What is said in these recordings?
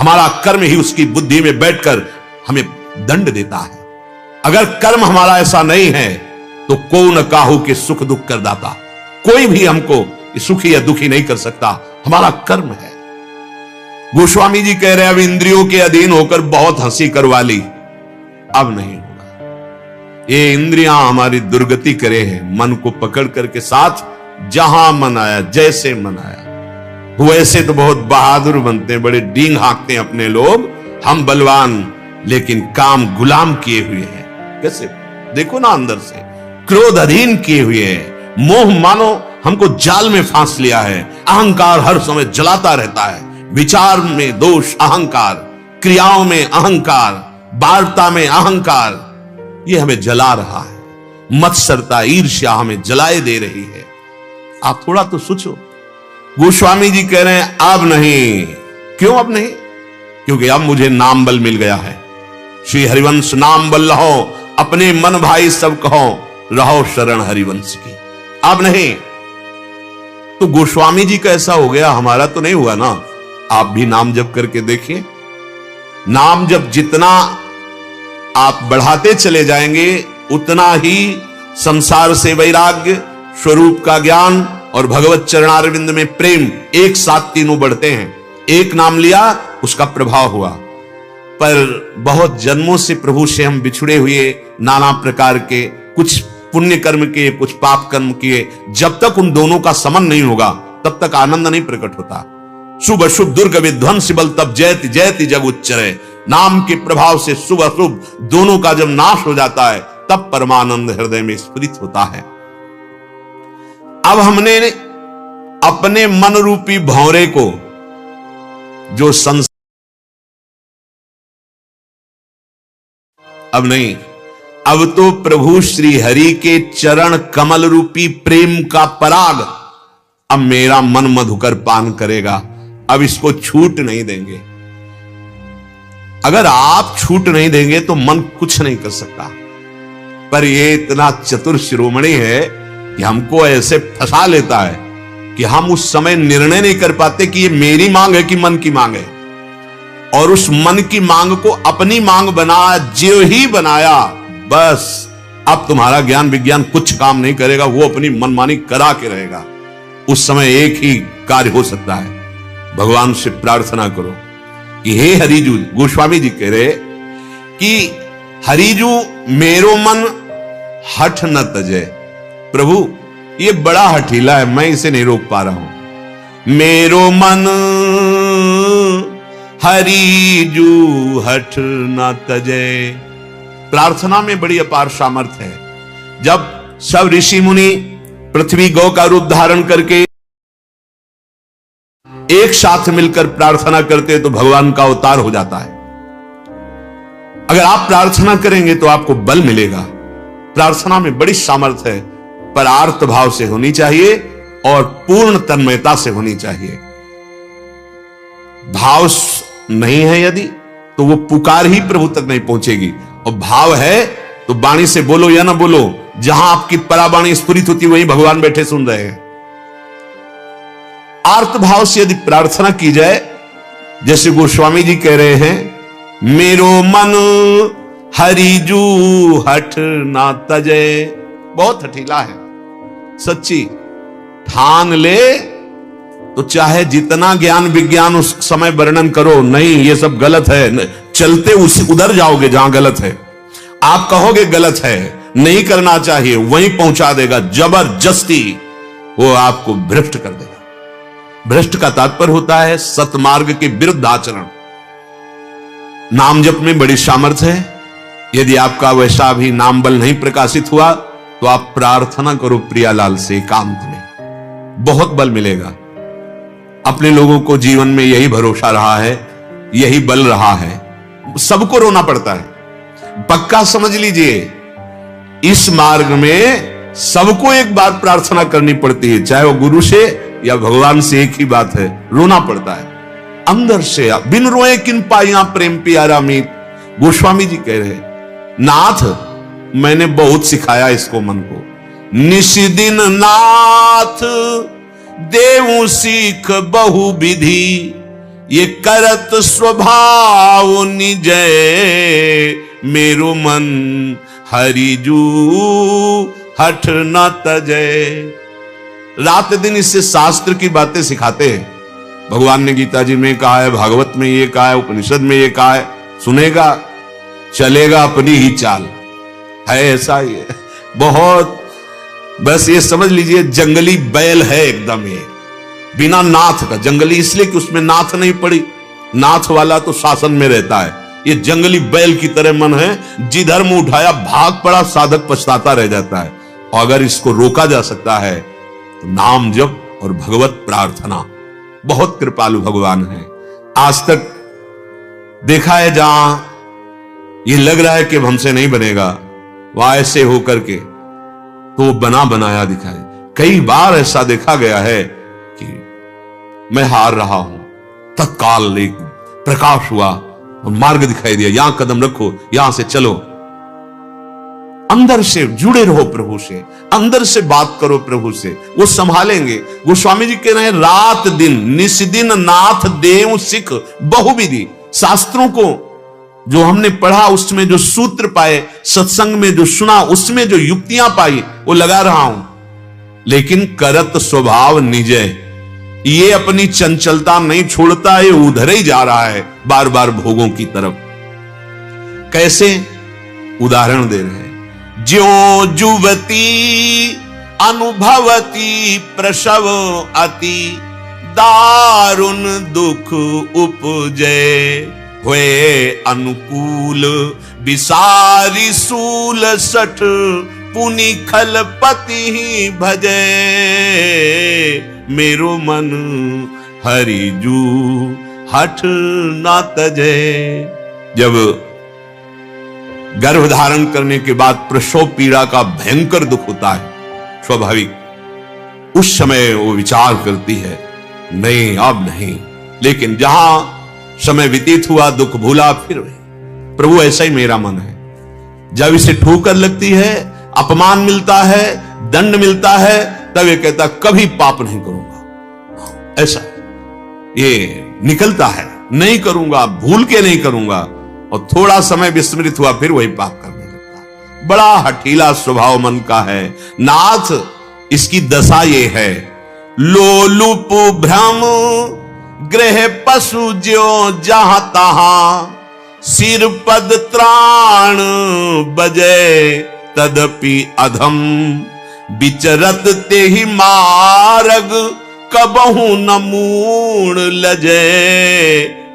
हमारा कर्म ही उसकी बुद्धि में बैठकर हमें दंड देता है। अगर कर्म हमारा ऐसा नहीं है तो को न काहू के सुख दुख कर दाता, कोई भी हमको सुखी या दुखी नहीं कर सकता, हमारा कर्म है। गोस्वामी जी कह रहे हैं अब इंद्रियों के अधीन होकर बहुत हंसी करवा ली, अब नहीं होगा। ये इंद्रियां हमारी दुर्गति करे हैं, मन को पकड़ करके साथ जहां मन आया जैसे मन आया। वैसे तो बहुत बहादुर बनते हैं, बड़े डींग हाँकते हैं अपने लोग, हम बलवान, लेकिन काम गुलाम किए हुए हैं। कैसे देखो ना, अंदर से क्रोध अधीन किए हुए हैं, मोह मानो हमको जाल में फांस लिया है, अहंकार हर समय जलाता रहता है, विचार में दोष अहंकार, क्रियाओं में अहंकार, वार्ता में अहंकार, ये हमें जला रहा है। मत्सरता ईर्ष्या हमें जलाए दे रही है। आप थोड़ा तो सोचो। गोस्वामी जी कह रहे हैं अब नहीं। क्यों अब नहीं? क्योंकि अब मुझे नाम बल मिल गया है। श्री हरिवंश नाम बल लहो, अपने मन भाई सब कहो, रहो शरण हरिवंश की। अब नहीं। तो गोस्वामी जी का ऐसा हो गया, हमारा तो नहीं हुआ ना। आप भी नाम जप करके देखिए। नाम जप जितना आप बढ़ाते चले जाएंगे उतना ही संसार से वैराग्य, स्वरूप का ज्ञान और भगवत चरणारविंद में प्रेम एक साथ तीनों बढ़ते हैं। एक नाम लिया, उसका प्रभाव हुआ। पर बहुत जन्मों से प्रभु से हम बिछुड़े हुए, नाना प्रकार के कुछ पुण्य कर्म किए, कुछ पाप कर्म किए, जब तक उन दोनों का समन नहीं होगा तब तक आनंद नहीं प्रकट होता। शुभ अशुभ दुर्ग विध्वंस बल तब जयति जयति जग उच्चरे। नाम के प्रभाव से शुभ अशुभ दोनों का जब नाश हो जाता है तब परमानंद हृदय में स्फुरित होता है। अब हमने अपने मन रूपी भौरे को जो अब नहीं, अब तो प्रभु श्री हरि के चरण कमल रूपी प्रेम का पराग अब मेरा मन मधुकर पान करेगा। अब इसको छूट नहीं देंगे। अगर आप छूट नहीं देंगे तो मन कुछ नहीं कर सकता। पर ये इतना चतुर शिरोमणि है कि हमको ऐसे फंसा लेता है कि हम उस समय निर्णय नहीं कर पाते कि ये मेरी मांग है कि मन की मांग है, और उस मन की मांग को अपनी मांग बना, जो ही बनाया, बस अब तुम्हारा ज्ञान विज्ञान कुछ काम नहीं करेगा, वो अपनी मनमानी करा के रहेगा। उस समय एक ही कार्य हो सकता है, भगवान से प्रार्थना करो कि हे हरिजू। गोस्वामी जी कह रहे कि हरिजू मेरो मन हठ न तजे। प्रभु ये बड़ा हठीला है, मैं इसे नहीं रोक पा रहा हूं। मेरो मन हरिजू हठ न तजे। प्रार्थना में बड़ी अपार सामर्थ्य है। जब सब ऋषि मुनि पृथ्वी गौ का रूप धारण करके एक साथ मिलकर प्रार्थना करते हैं तो भगवान का अवतार हो जाता है। अगर आप प्रार्थना करेंगे तो आपको बल मिलेगा। प्रार्थना में बड़ी सामर्थ्य है, पर आर्त भाव से होनी चाहिए और पूर्ण तन्मयता से होनी चाहिए। भाव नहीं है यदि तो वो पुकार ही प्रभु तक नहीं पहुंचेगी, और भाव है तो वाणी से बोलो या ना बोलो, जहां आपकी परावाणी स्फुरित होती वहीं भगवान बैठे सुन रहे हैं। आर्त भाव से यदि प्रार्थना की जाए, जैसे गोस्वामी जी कह रहे हैं, मेरो मन हरिजू हठ ना तजे। बहुत हठीला है, सच्ची। ठान ले तो चाहे जितना ज्ञान विज्ञान उस समय वर्णन करो, नहीं ये सब गलत है, चलते उधर जाओगे जहां गलत है। आप कहोगे गलत है, नहीं करना चाहिए, वहीं पहुंचा देगा जबरदस्ती, वो आपको भ्रष्ट कर देगा। भ्रष्ट का तात्पर्य होता है सतमार्ग के विरुद्ध आचरण। नाम जप में बड़ी सामर्थ्य है। यदि आपका वैसा भी नाम बल नहीं प्रकाशित हुआ तो आप प्रार्थना करो प्रियालाल से एकांत में, बहुत बल मिलेगा। अपने लोगों को जीवन में यही भरोसा रहा है, यही बल रहा है। सबको रोना पड़ता है, पक्का समझ लीजिए। इस मार्ग में सबको एक बार प्रार्थना करनी पड़ती है, चाहे वो गुरु से या भगवान से, एक ही बात है, रोना पड़ता है अंदर से। बिन रोए किन पाया प्रेम प्यारा मीत। गोस्वामी जी कह रहे, नाथ मैंने बहुत सिखाया इसको मन को, निशिदिन नाथ देऊ सीख बहु विधि, ये करत स्वभाव निजय, मेरो मन हरिजू हठ न तजय। रात दिन इससे शास्त्र की बातें सिखाते हैं। भगवान ने गीता जी में कहा है, भागवत में ये कहा है, उपनिषद में ये कहा है, सुनेगा चलेगा अपनी ही चाल है। ऐसा ही है बहुत, बस ये समझ लीजिए जंगली बैल है एकदम। ये बिना नाथ का जंगली, इसलिए कि उसमें नाथ नहीं पड़ी। नाथ वाला तो शासन में रहता है, ये जंगली बैल की तरह मन है, जिधर मुंह उठाया भाग पड़ा, साधक पछताता रह जाता है। और अगर इसको रोका जा सकता है तो नाम जप और भगवत प्रार्थना। बहुत कृपालु भगवान है। आज तक देखा है जहां ये लग रहा है कि हमसे नहीं बनेगा, वहां ऐसे होकर के तो बना बनाया दिखाए। कई बार ऐसा देखा गया है कि मैं हार रहा हूं, तत्काल एक प्रकाश हुआ और मार्ग दिखाई दिया, यहां कदम रखो, यहां से चलो। अंदर से जुड़े रहो प्रभु से, अंदर से बात करो प्रभु से, वो संभालेंगे। गोस्वामी जी कह रहे हैं, रात दिन निस्दिन नाथ देव सिख बहुविधि। शास्त्रों को जो हमने पढ़ा, उसमें जो सूत्र पाए, सत्संग में जो सुना, उसमें जो युक्तियां पाई, वो लगा रहा हूं। लेकिन करत स्वभाव निजय, ये अपनी चंचलता नहीं छोड़ता, ये उधर ही जा रहा है बार बार भोगों की तरफ। कैसे? उदाहरण दे रहे हैं। ज्यों जुवती अनुभवती प्रसव अति, दारुण दुख उपजे, हुए अनुकूल विसारी सूल सठ, पुनि खलपति ही भजे, मेरो मन हरिजू हठ न तजे। जब गर्भ धारण करने के बाद प्रसव पीड़ा का भयंकर दुख होता है, स्वाभाविक, उस समय वो विचार करती है, नहीं अब नहीं। लेकिन जहां समय व्यतीत हुआ, दुख भूला, फिर प्रभु ऐसा ही मेरा मन है। जब इसे ठोकर लगती है, अपमान मिलता है, दंड मिलता है, तब ये कहता कभी पाप नहीं करूंगा। ऐसा ये निकलता है, नहीं करूंगा, भूल के नहीं करूंगा। और थोड़ा समय विस्मृत हुआ, फिर वही पाप करने लगता है। बड़ा हठीला स्वभाव मन का है। नाथ इसकी दशा ये है, लोलुप भ्रम गृह पशु ज्यो जहां तहां, सिर पद त्राण बजे, तदपि अधम विचरत ते ही मार्ग, कबहू न मूण लजे,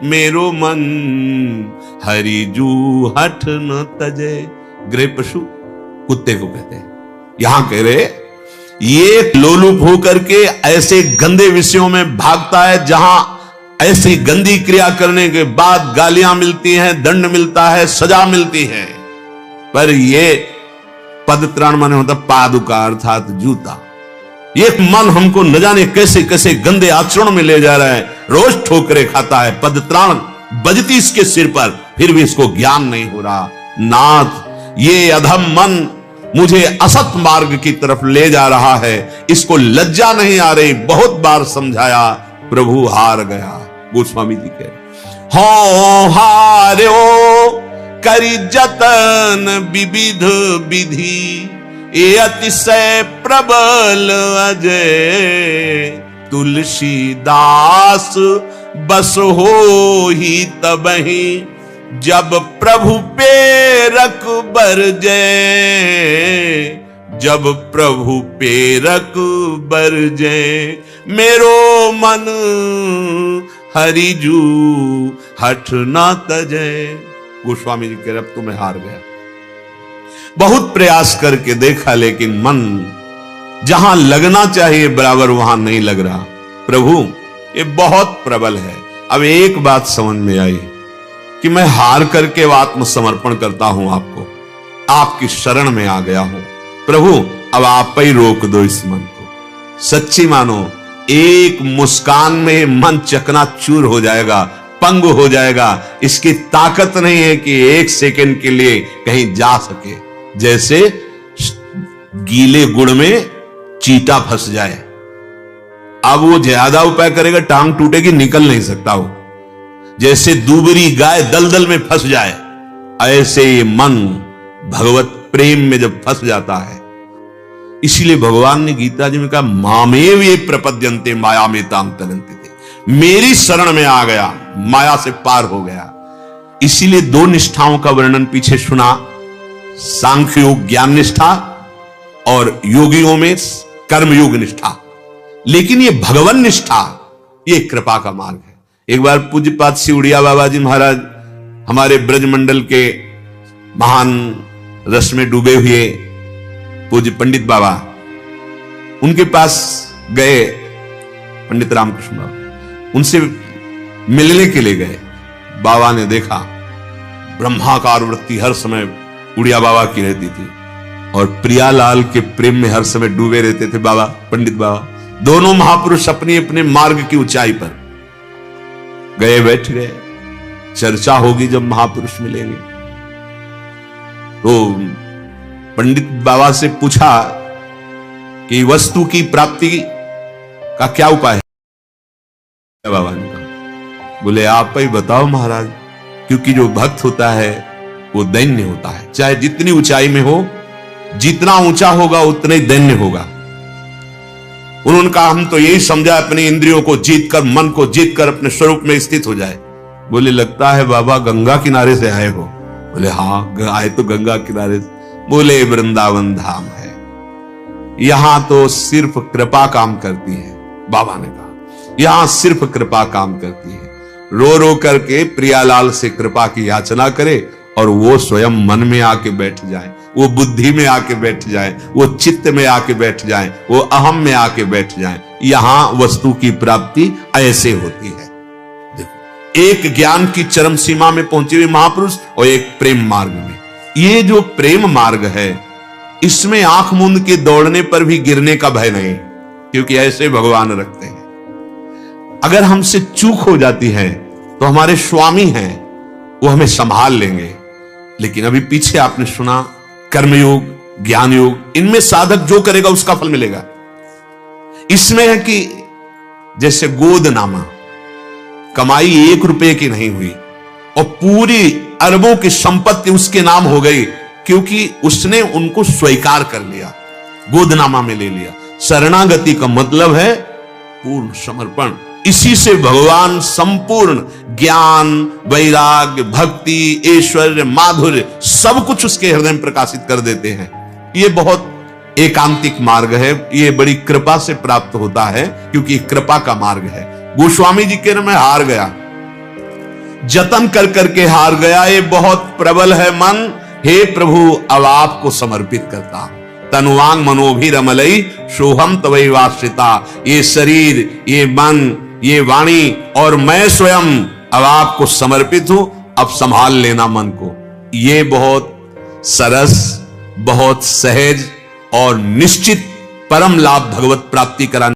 मेरो मन हरिजू हठ न तजे। गृह पशु कुत्ते को कहते हैं। यहां कह रहे ये लोलुप होकर के ऐसे गंदे विषयों में भागता है, जहां ऐसी गंदी क्रिया करने के बाद गालियां मिलती हैं, दंड मिलता है, सजा मिलती है। पर ये पदत्राण माने होता पादुका अर्थात जूता। ये मन हमको न जाने कैसे कैसे गंदे आचरण में ले जा रहा है। रोज ठोकरे खाता है, पदत्राण बजती इसके सिर पर, फिर भी इसको ज्ञान नहीं हो रहा। नाथ ये अधम मन मुझे असत मार्ग की तरफ ले जा रहा है, इसको लज्जा नहीं आ रही। बहुत बार समझाया, प्रभु हार गया। गोस्वामी जी कह, हो हार्यो करी जतन विविध विधि, ये अतिशय प्रबल अजय, तुलसीदास बस हो ही तबहि, जब प्रभु पेरक बरजे, जब प्रभु पेरक बरजे, मेरो मन हरिजू हठ न तजे। गोस्वामी जी कह रहे, अब तो मैं हार गया। बहुत प्रयास करके देखा, लेकिन मन जहां लगना चाहिए बराबर वहां नहीं लग रहा। प्रभु ये बहुत प्रबल है। अब एक बात समझ में आई कि मैं हार करके आत्मसमर्पण करता हूं आपको, आपकी शरण में आ गया हूं। प्रभु अब आप ही रोक दो इस मन को। सच्ची मानो, एक मुस्कान में मन चकनाचूर हो जाएगा, पंग हो जाएगा। इसकी ताकत नहीं है कि एक सेकंड के लिए कहीं जा सके। जैसे गीले गुड़ में चीटा फंस जाए, अब वो ज्यादा उपाय करेगा, टांग टूटेगी, निकल नहीं सकता वो। जैसे दूबरी गाय दलदल में फंस जाए, ऐसे ये मन भगवत प्रेम में जब फंस जाता है। इसीलिए भगवान ने गीता जी में कहा, मामेव ये प्रपद्यन्ते माया में ताम तरन्ते थे। मेरी शरण में आ गया, माया से पार हो गया। इसीलिए दो निष्ठाओं का वर्णन पीछे सुना, सांख्य योग ज्ञान निष्ठा और योगियों में कर्मयोग निष्ठा। लेकिन ये भगवान निष्ठा, ये कृपा का मार्ग है। एक बार पूज्यपाद श्री उड़िया बाबा जी महाराज हमारे ब्रजमंडल के महान रस में डूबे हुए पूज्य पंडित बाबा, उनके पास गए, पंडित रामकृष्ण बाबा, उनसे मिलने के लिए गए। बाबा ने देखा ब्रह्माकार वृत्ति हर समय उड़िया बाबा की रहती थी और प्रियालाल के प्रेम में हर समय डूबे रहते थे बाबा, पंडित बाबा। दोनों महापुरुष अपने अपने मार्ग की ऊंचाई पर गए, बैठ गए, चर्चा होगी जब महापुरुष मिलेंगे। तो पंडित बाबा से पूछा कि वस्तु की प्राप्ति का क्या उपाय है। बाबा ने कहा, बोले आप ही बताओ महाराज, क्योंकि जो भक्त होता है वो दैन्य होता है, चाहे जितनी ऊंचाई में हो, जितना ऊंचा होगा उतना ही दैन्य होगा। उन्होंने कहा, हम तो यही समझा अपनी इंद्रियों को जीतकर, मन को जीतकर अपने स्वरूप में स्थित हो जाए। बोले लगता है बाबा गंगा किनारे से आए हो। बोले हाँ आए तो गंगा किनारे से। बोले वृंदावन धाम है, यहां तो सिर्फ कृपा काम करती है। बाबा ने कहा यहां सिर्फ कृपा काम करती है। रो रो करके प्रियालाल से कृपा की याचना करे और वो स्वयं मन में आके बैठ जाए, वो बुद्धि में आके बैठ जाए, वो चित्त में आके बैठ जाए, वो अहम में आके बैठ जाए। यहां वस्तु की प्राप्ति ऐसे होती है। देखो, एक ज्ञान की चरम सीमा में पहुंचे हुए महापुरुष और एक प्रेम मार्ग में। ये जो प्रेम मार्ग है, इसमें आंख मूंद के दौड़ने पर भी गिरने का भय नहीं, क्योंकि ऐसे भगवान रखते हैं। अगर हमसे चूक हो जाती है तो हमारे स्वामी हैं, वो हमें संभाल लेंगे। लेकिन अभी पीछे आपने सुना कर्मयोग, ज्ञान योग, इनमें साधक जो करेगा उसका फल मिलेगा। इसमें है कि जैसे गोदनामा, कमाई 1 रुपए की नहीं हुई और पूरी अरबों की संपत्ति उसके नाम हो गई, क्योंकि उसने उनको स्वीकार कर लिया, गोदनामा में ले लिया। शरणागति का मतलब है पूर्ण समर्पण। इसी से भगवान संपूर्ण ज्ञान, वैराग्य, भक्ति, ऐश्वर्य, माधुर्य सब कुछ उसके हृदय में प्रकाशित कर देते हैं। ये बहुत एकांतिक मार्ग है, ये बड़ी कृपा से प्राप्त होता है, क्योंकि कृपा का मार्ग है। गोस्वामी जी के मैं हार गया, जतन कर करके हार गया, ये बहुत प्रबल है मन, हे प्रभु अब आपको समर्पित करता हूं। तनुवांग मनोभिरमलई सोहम तवैवाश्रिता। ये शरीर, ये मन, ये वाणी और मैं स्वयं अब आपको समर्पित हूं, अब संभाल लेना मन को। ये बहुत सरस, बहुत सहज और निश्चित परम लाभ भगवत प्राप्ति कराने